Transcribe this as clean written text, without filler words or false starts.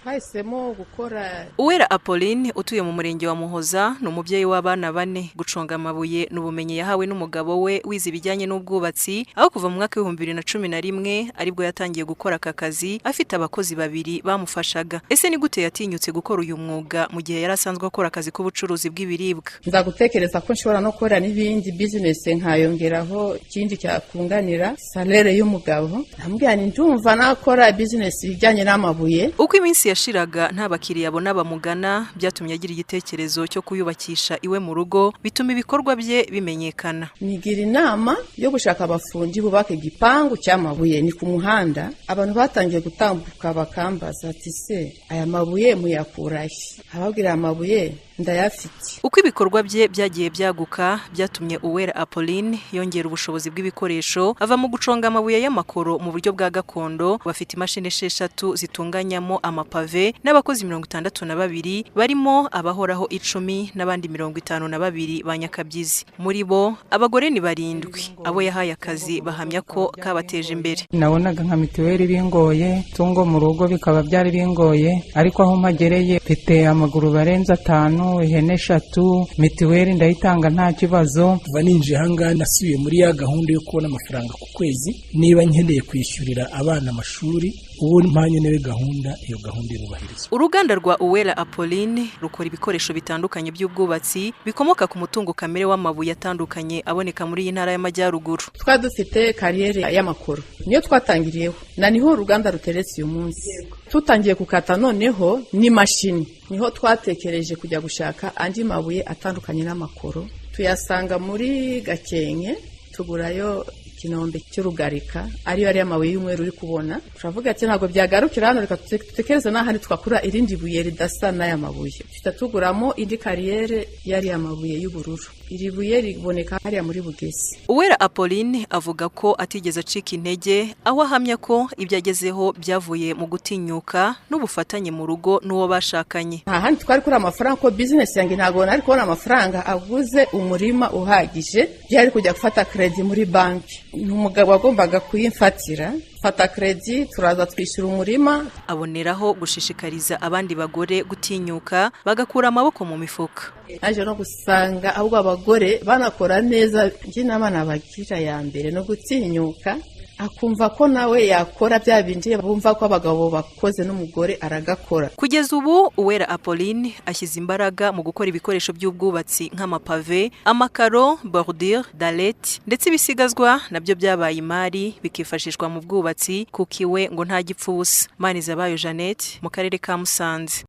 twahisemo gukora. Uwera Apolline utuye mu murenge wa Muhoza no mubyeyi w'abana 4 guconga amabuye n'ubumenyi yahawe n'umugabo we wize ibijyanye n'ubwubatsi aho kuva mu mwaka wa 2011 aribwo yatangiye gukora aka kazi afite abakozi 2 bamufashaga. Ese ni gute yatinyutse gukora uyu mwuga mu gihe yarasanzwe akora akazi k'ubucuruzi bw'ibiribwa? Nza gutekereza ko nshobora no gukora n'ibindi business nkayongeraho ikindi cyakunganira salaire y'umugabo. Ambwira ni ndumva nakora business ijyanye n'amabuye. Uko iminsi yashiraga nta bakiriya abona bamugana byatumye agira igitekerezo cyo kuyubakisha iwe mu rugo bituma ibikorwa bye bimenyekana. Nigira inama yo gushaka abafundi bubaka igipangu cy'amabuye ni ku muhanda. Abantu batangiye gutambuka bakambaza ati se aya mabuye muyakurahe? Ababwira amabuye ndayafite. Uko ibikorwa bye byagiye byaguka byatumye Uwera Apolline yongera ubushobozi bw'ibikoresho ava mu guconga amabuye y'amakoro mu buryo bwa gakondo. Bafite imashini 6 zitunganyamo amapave n'abakozi 62 barimo abahoraho 10 n'abandi 52 banyakabyizi. Muri bo abagore ni 7 abo yahaye akazi bahamya ko kabateje imbere. Nabonaga nka mituweli bingoye, tungo mu rugo bikaba byari bingoye, ariko aho magereye mfite amaguru barenza 5, ihene 3, mituweli ndayitanga nta kibazo. Kuva ninje hanga nasubiye muri ya gahunda yo kubona amafaranga ku kwezi niba nkeneye kwishyurira abana amashuri. Ubu mpanye newe gahunda, iyo gahunda irubahirizwa. Uruganda rwa Uwera Apolline rukora ibikoresho bitandukanye by'ubwubatsi bikomoka ku mutungo kamere w'amabuye atandukanye aboneka muri iyi ntara y'Amajyaruguru. Twadufite kariyeri y'amakoro niyo twatangiriyeho na niho uruganda ruteretse uyu munsi. Tutangiye kukata noneho ni mashini niho twatekereje kujya gushaka andi mabuye atandukanye n'amakoro. Tuyasanga muri Gakenke, tugurayo Kinombe cy'urugarika ariyo ari amabuye y'umweru uri kubona. Turavuga ati ntabwo byagarukira hano, reka tutekereze n'ahandi twakura irindi buye ridasa n'aya mabuye. Tutatuguramo indi kariyere yari amabuye y'ubururu. Iri buye riboneka hariya muri Bugezi. Uwera Apolline avuga ko atigeze acika intege aho ahamya ko ibyagezeho byavuye mu gutinyuka n'ubufatanye mu rugo n'uwo bashakanye. Ahandi twari kuri amafaranga ko business yange ntago nari kubona amafaranga aguze umurima uhagije byari kujya gufata credit muri banki. Umugabo agombaga kuyimfatira fata credit turaza twishyura umurima. Aboneraho gushishikariza abandi bagore gutinyuka bagakura amaboko mu mifuka. Aje no gusanga ahubwo abagore banakora neza nje n'abana bagira ya mbere no gutinyuka akumva ko nawe yakora bya bindi bumva ko abagabo bakoze n'umugore aragakora. Kugeza ubu Uwera Apolline ashyize imbaraga mu gukora ibikoresho by'ubwubatsi nk'amapave, amakaro, bordure, dalete ndetse ibisigazwa nabyo byabaye imari bikifashishwa mu bwubatsi kuko iwe ngo nta gipfusa. Manizabayo Jeannette mu karere ka Musanze.